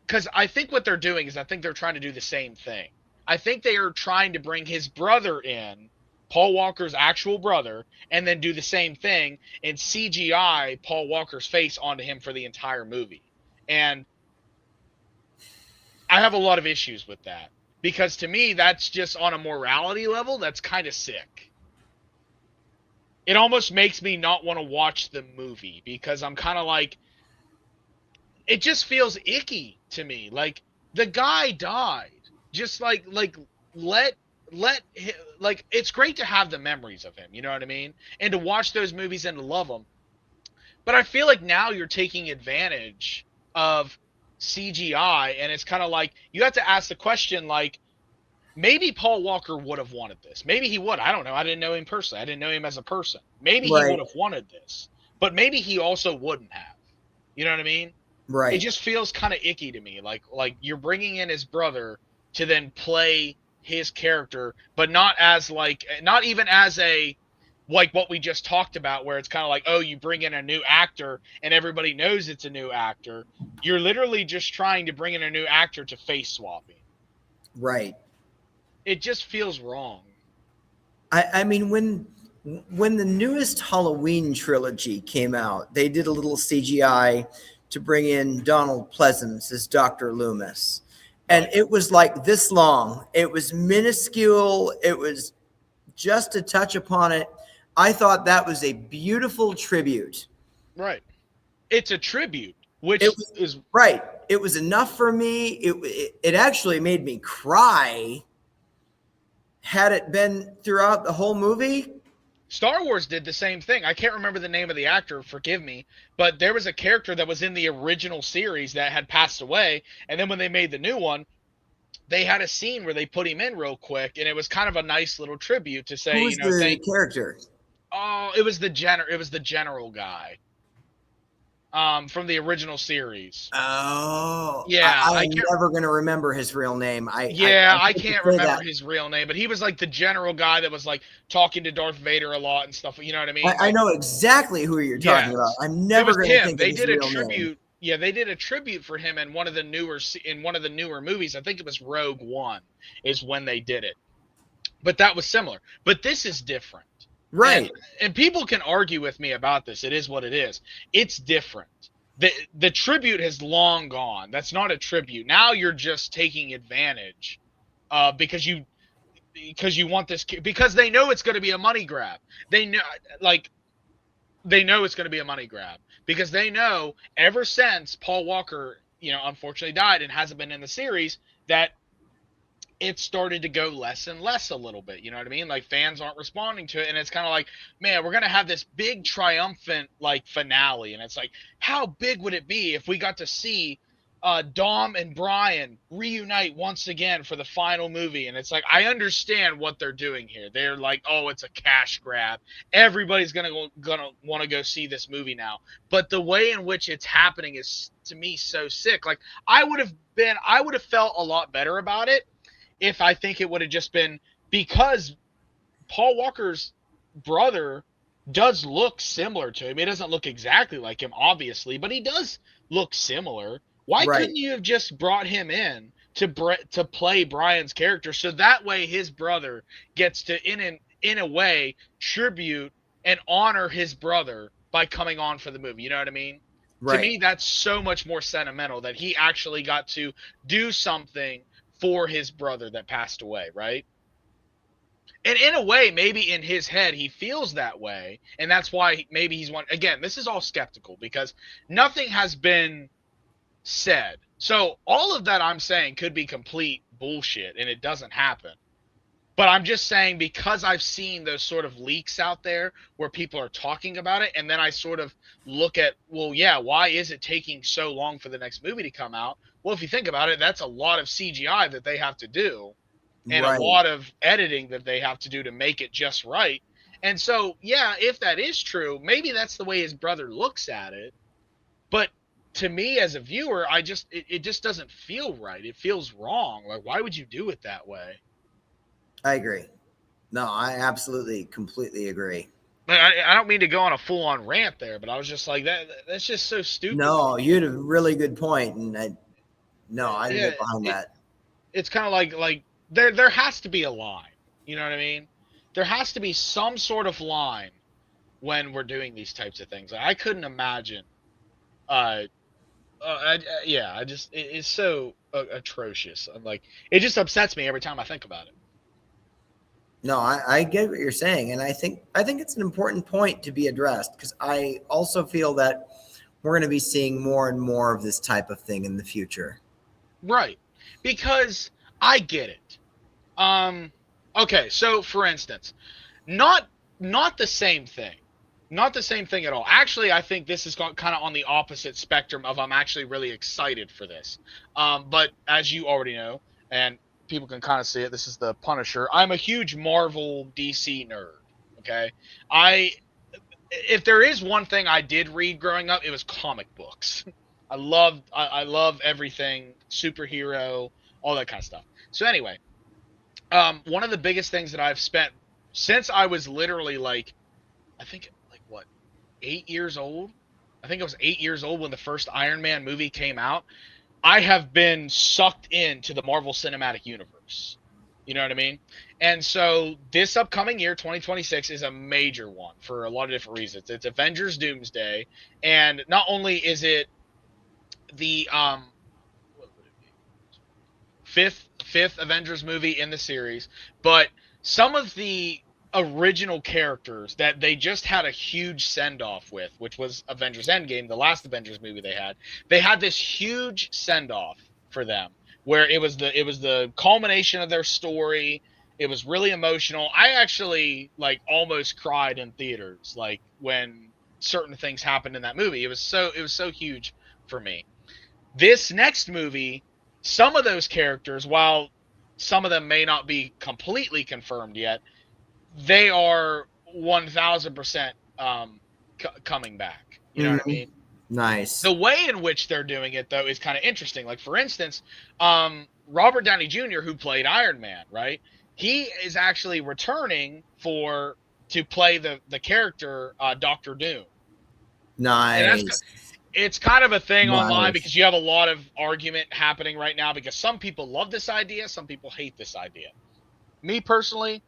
because I think what they're doing is I think they're trying to do the same thing. I think they are trying to bring his brother in, Paul Walker's actual brother, and then do the same thing and CGI Paul Walker's face onto him for the entire movie. And I have a lot of issues with that, because to me, that's just on a morality level, that's kind of sick. It almost makes me not want to watch the movie, because I'm kind of like, it just feels icky to me. Like the guy died. Just let like it's great to have the memories of him, you know what I mean? And to watch those movies and to love them. But I feel like now you're taking advantage of CGI, and it's kind of like you have to ask the question like maybe Paul Walker would have wanted this. Maybe he would. I don't know. I didn't know him personally. I didn't know him as a person. Maybe he would Right. have wanted this. But maybe he also wouldn't have. You know what I mean? It Right. just feels kind of icky to me. Like you're bringing in his brother to then play his character, but not even as a like what we just talked about, where it's kind of like, oh, you bring in a new actor and everybody knows it's a new actor. You're literally just trying to bring in a new actor to face swapping. Right. It just feels wrong. I mean, when the newest Halloween trilogy came out, they did a little CGI to bring in Donald Pleasance as Dr. Loomis. And Right. it was like this long. It was minuscule. It was just to touch upon it. I thought that was a beautiful tribute. Right. It's a tribute, It which was is right. It was enough for me. It actually made me cry. Had it been throughout the whole movie, Star Wars did the same thing. I can't remember the name of the actor, forgive me, but there was a character that was in the original series that had passed away, and then when they made the new one, they had a scene where they put him in real quick, and it was kind of a nice little tribute to who say, was the thank. character? Oh, it was the general guy, from the original series. Oh, Yeah, I I am can't. never going to remember his real name. Yeah, I I hate to can't say remember that. his real name, but he was like the general guy that was like talking to Darth Vader a lot and stuff. You know what I mean? I Like, know exactly who you're talking about. yes, I'm it never was going to him. think of They his did a real name. tribute. Yeah, they did a tribute for him in one of the newer movies. I think it was Rogue One is when they did it. But that was similar. But this is different. And Right, and people can argue with me about this. It is what it is. It's different. The tribute has long gone. That's not a tribute. Now you're just taking advantage because you want this because they know it's going to be a money grab. They know like they know it's going to be a money grab because they know ever since Paul Walker, unfortunately died and hasn't been in the series that it started to go less and less a little bit. You know what I mean? Like fans aren't responding to it, and it's kind of like, man, we're gonna have this big triumphant like finale, and it's like, how big would it be if we got to see Dom and Brian reunite once again for the final movie? And it's like, I understand what they're doing here. They're like, oh, it's a cash grab. Everybody's gonna want to go see this movie now. But the way in which it's happening is to me so sick. Like I would have felt a lot better about it if I think it would have just been because Paul Walker's brother does look similar to him. He doesn't look exactly like him, obviously, but he does look similar. Why right, couldn't you have just brought him in to play Brian's character so that way his brother gets to in a way tribute and honor his brother by coming on for the movie. You know what I mean? To right. me, that's so much more sentimental that he actually got to do something for his brother that passed away, right? And in a way, maybe in his head, he feels that way. And that's why maybe he's one. Again, this is all skeptical because nothing has been said. So all of that I'm saying could be complete bullshit and it doesn't happen. But I'm just saying because I've seen those sort of leaks out there where people are talking about it, and then I sort of look at, well, yeah, why is it taking so long for the next movie to come out? Well, if you think about it, that's a lot of CGI that they have to do and a Right. lot of editing that they have to do to make it just right. And so, yeah, if that is true, maybe that's the way his brother looks at it. But to me as a viewer, it just doesn't feel right. It feels wrong. Like why would you do it that way? I agree. No, I absolutely, completely agree. Like, I don't mean to go on a full on rant there, but I was just like that. That's just so stupid to No, me. you had a really good point, and no, I can Yeah, get behind it, that. it's kind of like there has to be a line. You know what I mean? There has to be some sort of line when we're doing these types of things. I couldn't imagine. Uh, yeah, it's so atrocious. I'm like it just upsets me every time I think about it. No, I get what you're saying, and I think it's an important point to be addressed because I also feel that we're going to be seeing more and more of this type of thing in the future. Right. Because I get it. Okay, so for instance, not not the same thing. Not the same thing at all. Actually, I think this is kind of on the opposite spectrum of I'm actually really excited for this. But as you already know, and people can kind of see it, this is the Punisher. I'm a huge Marvel DC nerd. Okay, I if there is one thing I did read growing up, it was comic books. I love everything superhero, all that kind of stuff. So anyway, one of the biggest things that I've spent since I was literally like, I think like what, 8 years old. I think I was 8 years old when the first Iron Man movie came out. I have been sucked into the Marvel Cinematic Universe. You know what I mean? And so this upcoming year, 2026, is a major one for a lot of different reasons. It's Avengers Doomsday, and not only is it the what would it be? Fifth Avengers movie in the series, but some of the original characters that they just had a huge send off with, which was Avengers Endgame, the last Avengers movie they had this huge send off for them where it was the culmination of their story. It was really emotional. I actually like almost cried in theaters like when certain things happened in that movie. It was so huge for me. This next movie, some of those characters, while some of them may not be completely confirmed yet, they are 1000% coming back. You know what I Mm-hmm. mean? Nice. The way in which they're doing it, though, is kind of interesting. Like, for instance, Robert Downey Jr., who played Iron Man, right? He is actually returning to play the character Doctor Doom, and Nice. it's kind of a thing online Nice. because you have a lot of argument happening right now because some people love this idea, some people hate this idea. Me personally,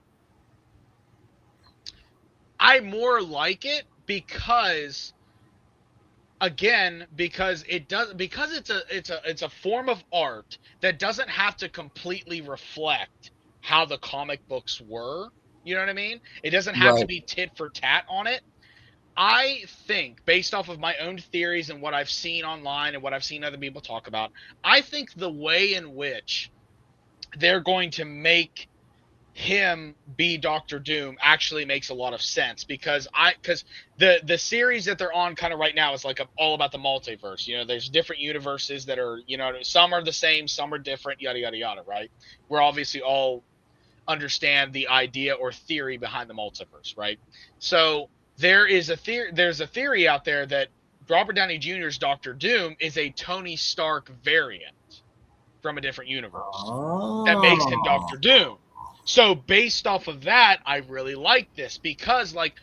I more like it because it's a form of art that doesn't have to completely reflect how the comic books were. You know what I mean? It doesn't have to Right. be tit for tat on it. I think, based off of my own theories and what I've seen online and what I've seen other people talk about, I think the way in which they're going to make him be Doctor Doom actually makes a lot of sense because the series that they're on kind of right now is like all about the multiverse. You know, there's different universes that are, you know, some are the same, some are different, yada yada yada, right? We're obviously all understand the idea or theory behind the multiverse, right? So there's a theory out there that Robert Downey Jr.'s Doctor Doom is a Tony Stark variant from a different universe that makes him Oh. Doctor Doom. So based off of that, I really like this because like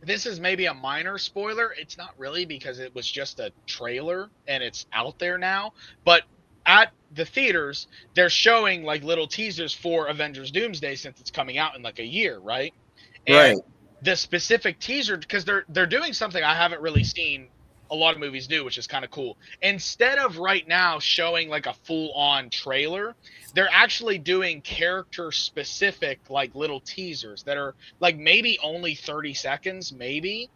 this is maybe a minor spoiler. It's not really because it was just a trailer and it's out there now, but at the theaters, they're showing like little teasers for Avengers Doomsday since it's coming out in like a year, right? Right. And the specific teaser, because they're doing something I haven't really seen a lot of movies do, which is kind of cool. Instead of right now showing like a full on trailer, they're actually doing character specific like little teasers that are like maybe only 30 seconds, maybe,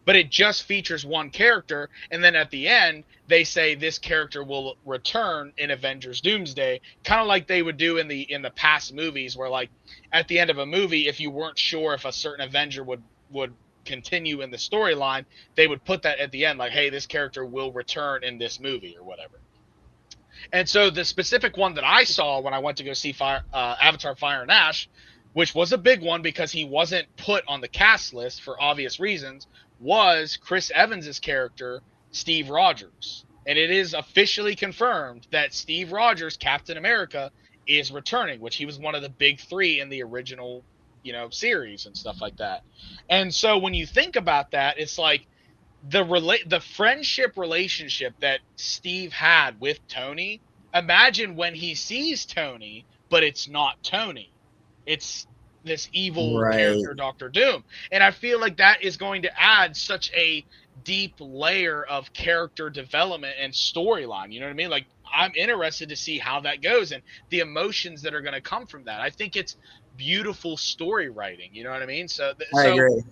but it just features one character, and then at the end they say this character will return in Avengers Doomsday, kind of like they would do in the past movies where like at the end of a movie, if you weren't sure if a certain Avenger would continue in the storyline, they would put that at the end like, hey, this character will return in this movie or whatever. And so the specific one that I saw when I went to go see Avatar Fire and Ash, which was a big one because he wasn't put on the cast list for obvious reasons, was Chris Evans's character, Steve Rogers. And it is officially confirmed that Steve Rogers, Captain America, is returning, which he was one of the big three in the original, you know, series and stuff like that. And so when you think about that, it's like the friendship relationship that Steve had with Tony. Imagine when he sees Tony, but it's not Tony. It's this evil Right. character, Doctor Doom. And I feel like that is going to add such a deep layer of character development and storyline. You know what I mean? Like, I'm interested to see how that goes and the emotions that are going to come from that. I think it's beautiful story writing. You know what I mean? I agree.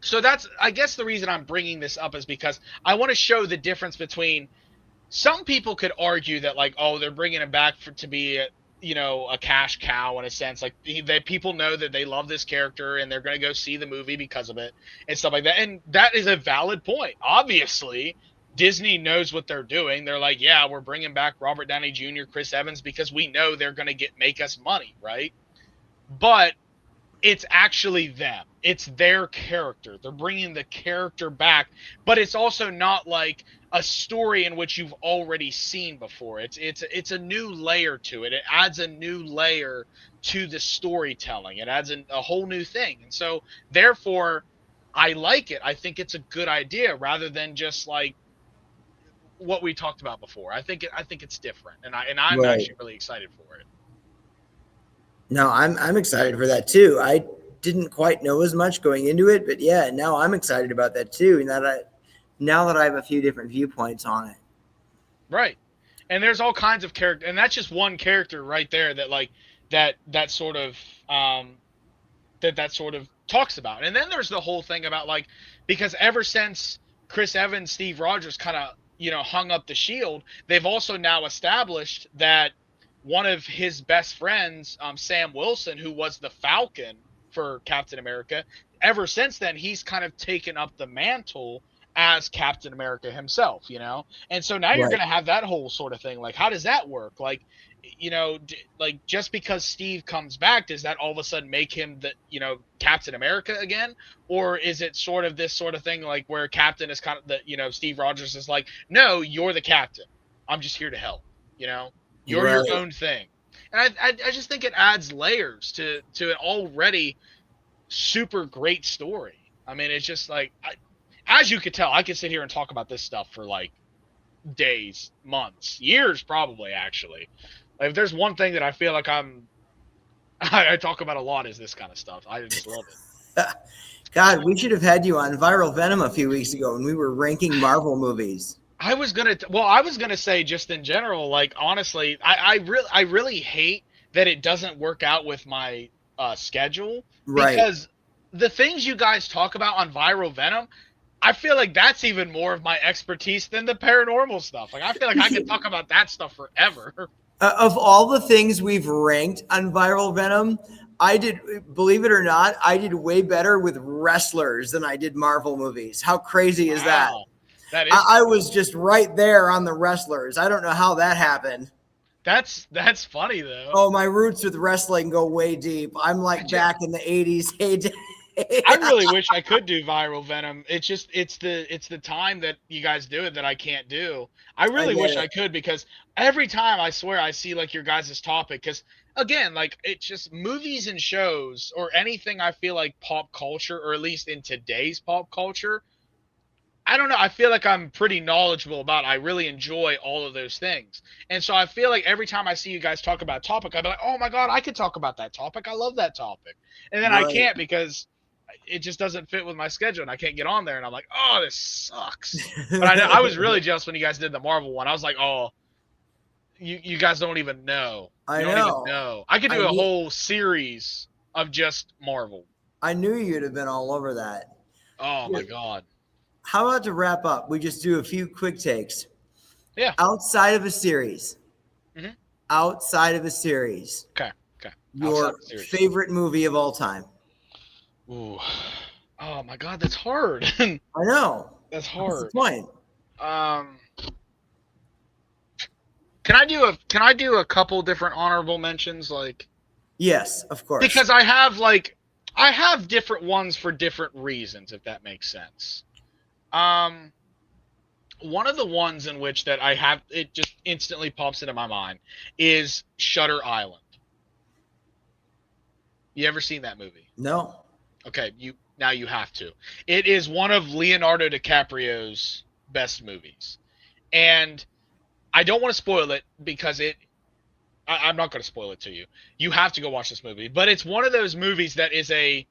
So that's, I guess the reason I'm bringing this up is because I want to show the difference between, some people could argue that, like, oh, they're bringing him back to be a cash cow in a sense, like that people know that they love this character and they're going to go see the movie because of it and stuff like that. And that is a valid point. Obviously, Disney knows what they're doing. They're like, yeah, we're bringing back Robert Downey Jr., Chris Evans, because we know they're going to make us money, right? But it's actually them. It's their character. They're bringing the character back, but it's also not like a story in which you've already seen before. It's a new layer to it. It adds a new layer to the storytelling. It adds a whole new thing. And so therefore I like it. I think it's a good idea rather than just like what we talked about before. I think it's different, and I'm Right. actually really excited for it. No, I'm excited for that too. I didn't quite know as much going into it, but yeah, now I'm excited about that too. Now that I have a few different viewpoints on it. Right. And there's all kinds of character, and that's just one character right there that like that sort of that sort of talks about. And then there's the whole thing about like, because ever since Chris Evans, Steve Rogers kind of, hung up the shield, they've also now established that one of his best friends, Sam Wilson, who was the Falcon for Captain America, ever since then he's kind of taken up the mantle as Captain America himself. And so now you're Right. going to have that whole sort of thing. Like, how does that work? Like, like just because Steve comes back, does that all of a sudden make him the Captain America again, or is it sort of this sort of thing like where Captain is kind of the Steve Rogers is like, no, you're the Captain, I'm just here to help, you're your Right. own thing, and I just think it adds layers to an already super great story. I mean, it's just like as you could tell, I could sit here and talk about this stuff for like days, months, years, probably actually. Like, if there's one thing that I feel like I talk about a lot is this kind of stuff. I just love it. God, we should have had you on Viral Venom a few weeks ago when we were ranking Marvel movies. I was gonna say just in general, like honestly, I really hate that it doesn't work out with my schedule, Right. because the things you guys talk about on Viral Venom, I feel like that's even more of my expertise than the paranormal stuff. Like, I feel like I could talk about that stuff forever. Of all the things we've ranked on Viral Venom, I did, believe it or not, I did way better with wrestlers than I did Marvel movies. How crazy is that? Wow, that is I was just right there on the wrestlers. I don't know how that happened. that's funny though. Oh, my roots with wrestling go way deep. I'm I like just, back in the 80s heyday. I really wish I could do Viral Venom. It's the time that you guys do it that I can't do. I I really get wish it. I could, because every time I swear I see like your guys' topic, because again, like, it's just movies and shows or anything I feel like pop culture, or at least in today's pop culture, I don't know. I feel like I'm pretty knowledgeable about. I really enjoy all of those things, and so I feel like every time I see you guys talk about a topic, I'd be like, "Oh my god, I could talk about that topic. I love that topic," and then I Right. can't because it just doesn't fit with my schedule, and I can't get on there, and I'm like, "Oh, this sucks." But I was really jealous when you guys did the Marvel one. I was like, "Oh, you guys don't even know. You I don't even know. know. I could I do a knew, whole series of just Marvel." I knew you'd have been all over that. Oh my god. How about to wrap up? We just do a few quick takes. Yeah. Outside of a series, Hmm. outside of a series, Okay. Okay. Outside your of the series. favorite movie of all time. Ooh. Oh my god, that's hard. I know. That's That's the hard. point. Um, can I do a couple different honorable mentions, like, Yes, of course. because I have different ones for different reasons, if that makes sense. Um, one of the ones in which that I have, it just instantly pops into my mind, is Shutter Island. You ever seen that movie? No. Okay, you have to. It is one of Leonardo DiCaprio's best movies. And I don't want to spoil it because I'm not going to spoil it to you. You have to go watch this movie. But it's one of those movies that is a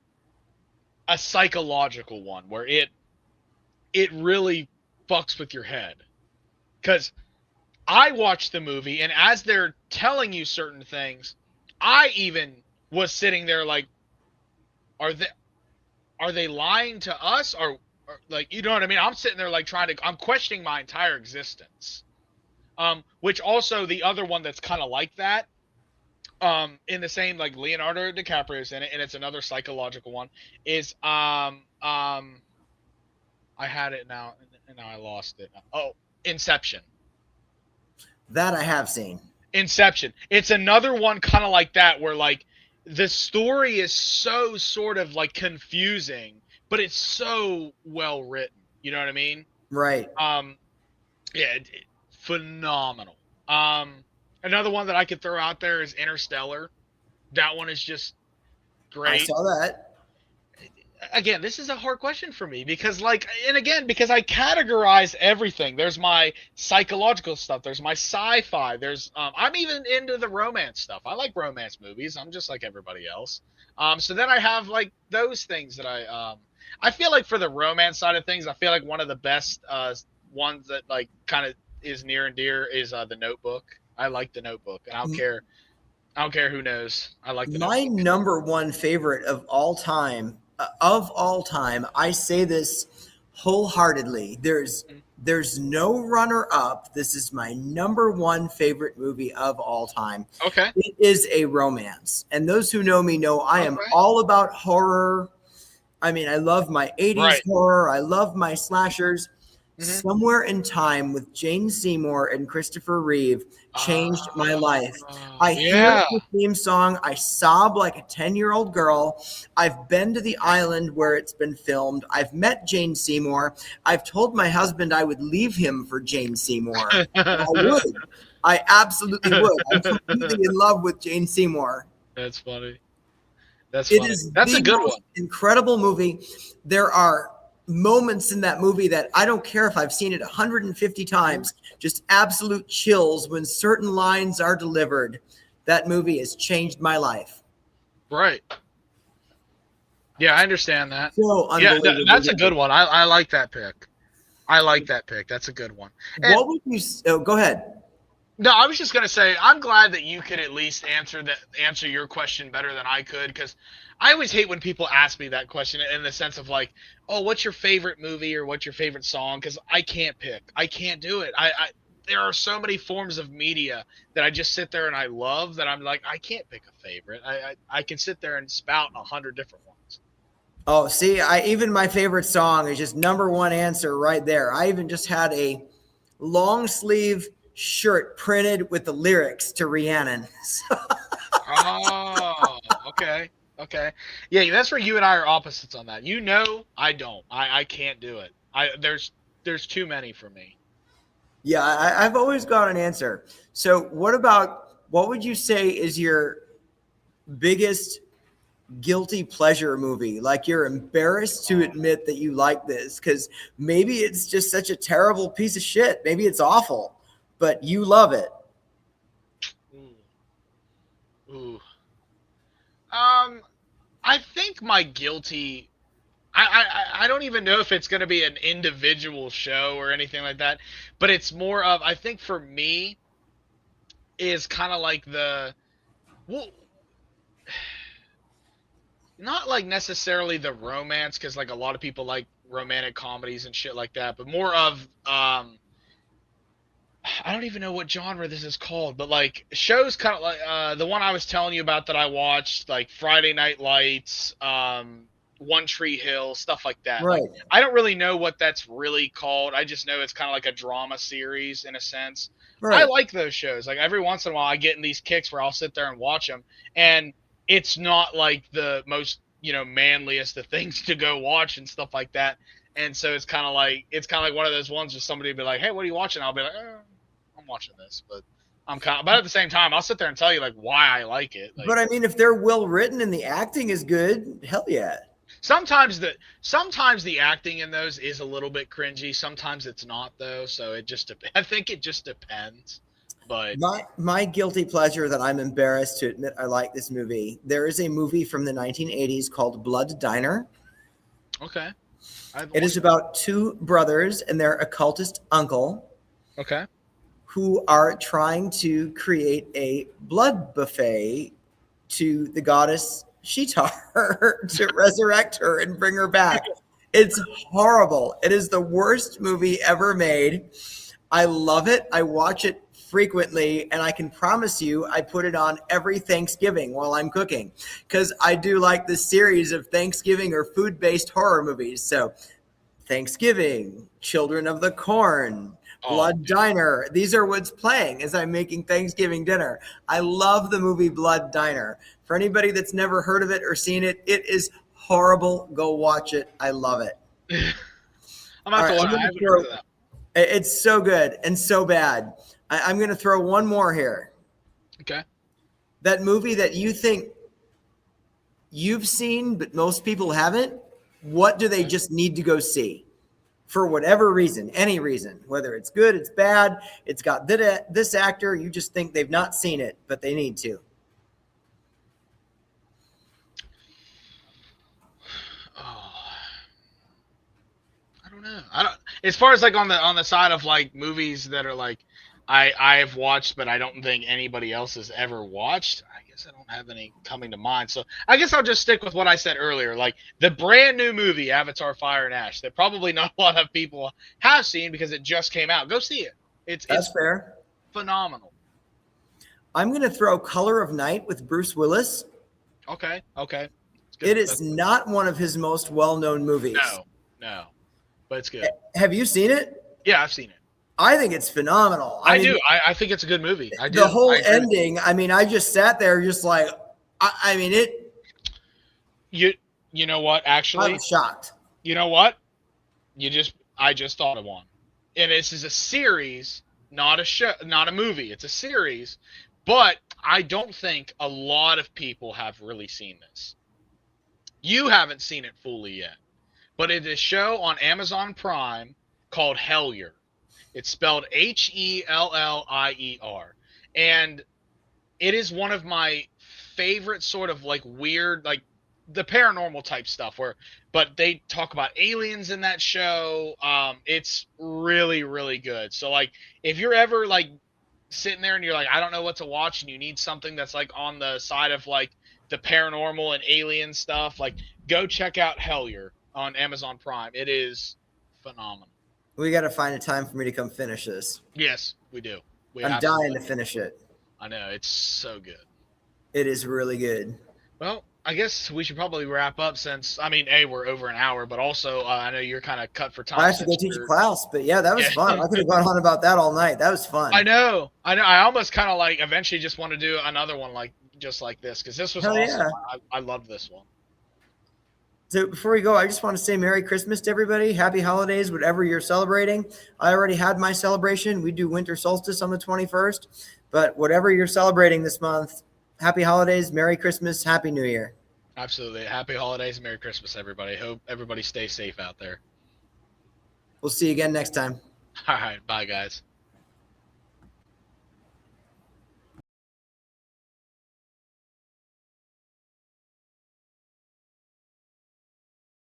psychological one where it really fucks with your head. Because I watched the movie, and as they're telling you certain things, I even was sitting there like, are they are they lying to us, or like, you know what I mean? I'm sitting there like I'm questioning my entire existence. Which also the other one that's kind of like that, in the same, like Leonardo DiCaprio's in it, and it's another psychological one. Is I had it now, and now I lost it. Oh, Inception. That I have seen. Inception. It's another one kind of like that, where like the story is so sort of like confusing, but it's so well written. You know what I mean? Right. Um, yeah, phenomenal. Another one that I could throw out there is Interstellar. That one is just I great. saw that. Again, this is a hard question for me because, like, and again, because I categorize everything. There's my psychological stuff. There's my sci-fi. I'm even into the romance stuff. I like romance movies. I'm just like everybody else. So then I have like those things that I feel like for the romance side of things, I feel like one of the best ones that like kind of is near and dear is The Notebook. I like The Notebook, and I don't care. I don't care who knows. I like The My Notebook. number one favorite of all time, I say this wholeheartedly. There's no runner up. This is my number one favorite movie of all time. Okay. It is a romance. And those who know me know I am Okay. all about horror. I mean, I love my 80s Right. horror. I love my slashers. Mm-hmm. Somewhere in Time with Jane Seymour and Christopher Reeve changed my life. I hear Yeah. the theme song. I sob like a 10-year-old girl. I've been to the island where it's been filmed. I've met Jane Seymour. I've told my husband I would leave him for Jane Seymour. I would. I absolutely would. I'm completely in love with Jane Seymour. That's funny. That's It funny. is That's a the good most one. incredible movie. There are moments in that movie that I don't care if I've seen it 150 times, just absolute chills when certain lines are delivered. That movie has changed my life. Right. Yeah, I understand that. So Yeah, unbelievably that's a good. good one. I like that pick. I like that pick. That's a good one. And What would you? Oh, go ahead. no, I was just gonna say I'm glad that you could at least answer your question better than I could, because I always hate when people ask me that question in the sense of like, oh, what's your favorite movie or what's your favorite song? Because I can't pick. I can't do it. There are so many forms of media that I just sit there and I love that I'm like, I can't pick a favorite. I can sit there and spout 100 different ones. Oh, see, I even my favorite song is just number one answer right there. I even just had a long sleeve shirt printed with the lyrics to Rhiannon. Oh, okay. Okay. Yeah, that's where you and I are opposites on that. You know, I don't. I can't do it. There's too many for me. Yeah, I've always got an answer. So, what would you say is your biggest guilty pleasure movie? Like you're embarrassed to admit that you like this because maybe it's just such a terrible piece of shit. Maybe it's awful, but you love it. Ooh. Ooh. Um, I think my guilty. I don't even know if it's going to be an individual show or anything like that, but it's more of, I think for me is kind of like well, not like necessarily the romance, because like a lot of people like romantic comedies and shit like that, but more of I don't even know what genre this is called, but like shows kind of like the one I was telling you about that I watched, like Friday Night Lights, One Tree Hill, stuff like that. Like Right. I don't really know what that's really called. I just know it's kind of like a drama series in a sense. I Right. like those shows. Like every once in a while, I get in these kicks where I'll sit there and watch them, and it's not like the most manliest of things to go watch and stuff like that. And so it's kind of like one of those ones where somebody will be like, "Hey, what are you watching?" I'll be like, I'm watching this, but but at the same time, I'll sit there and tell you like why I like it. Like But I mean, if they're well written and the acting is good, hell yeah. sometimes the acting in those is a little bit cringy. Sometimes it's not though. So I think it just depends. But My guilty pleasure that I'm embarrassed to admit I like this movie. There is a movie from the 1980s called Blood Diner. okay, It is about two brothers and their occultist uncle okay. who are trying to create a blood buffet to the goddess Sheetar to resurrect her and bring her back. It's horrible. It is the worst movie ever made. I love it. I watch it frequently, and I can promise you I put it on every Thanksgiving while I'm cooking because I do like this series of Thanksgiving or food-based horror movies. So Thanksgiving, Children of the Corn, Oh, Blood Diner. These are what's playing as I'm making Thanksgiving dinner. I love the movie Blood Diner. For anybody that's never heard of it or seen it, it is horrible. Go watch it. I love it. I'm All about to right, watch. I'm I going to haven't heard throw. of that. It's so good and so bad. I'm going to throw one more here. Okay. That movie that you think you've seen, but most people haven't. What do they just need to go see? For whatever reason, any reason, whether it's good, it's bad, it's got this actor, you just think they've not seen it, but they need to. Oh, I don't know. I don't. As far as like on the side of like movies that are like I've watched, but I don't think anybody else has ever watched. I guess I don't have any coming to mind. So I guess I'll just stick with what I said earlier, like the brand new movie Avatar: Fire and Ash that probably not a lot of people have seen because it just came out. Go see it. That's It's fair. phenomenal. I'm going to throw Color of Night with Bruce Willis. Okay. Okay. It's good. It is not one of his most well-known movies. No, but it's good. Have you seen it? Yeah, I've seen it. I think it's phenomenal. I mean, do. I think it's a good movie. I do. the whole I agree with you. ending, I mean, I just sat there just like, I mean, You know what? I Actually, was shocked. you know what? I just thought of one, and this is a series, not a show, not a movie. It's a series, but I don't think a lot of people have really seen this. You haven't seen it fully yet, but it is a show on Amazon Prime called Hellier. It's spelled Hellier, and it is one of my favorite sort of like weird like the paranormal type stuff where but they talk about aliens in that show. It's really really good. So like if you're ever like sitting there and you're like I don't know what to watch and you need something that's like on the side of like the paranormal and alien stuff, like go check out Hellier on Amazon Prime. It is phenomenal. We got to find a time for me to come finish this. Yes, we do. We I'm absolutely dying to finish it. I know it's so good. It is really good. Well, I guess we should probably wrap up since I mean, we're over an hour, but also I know you're kind of cut for time. I have to go teach a class, but yeah, that was Yeah. fun. I could have gone on about that all night. That was fun. I know. I almost kind of like eventually just want to do another one like just like this because this was Hell awesome. yeah. I loved this one. So before we go, I just want to say Merry Christmas to everybody. Happy holidays, whatever you're celebrating. I already had my celebration. We do winter solstice on the 21st, but whatever you're celebrating this month, happy holidays, Merry Christmas, Happy New Year. Absolutely. Happy holidays and Merry Christmas, everybody. Hope everybody stays safe out there. We'll see you again next time. All right. Bye, guys.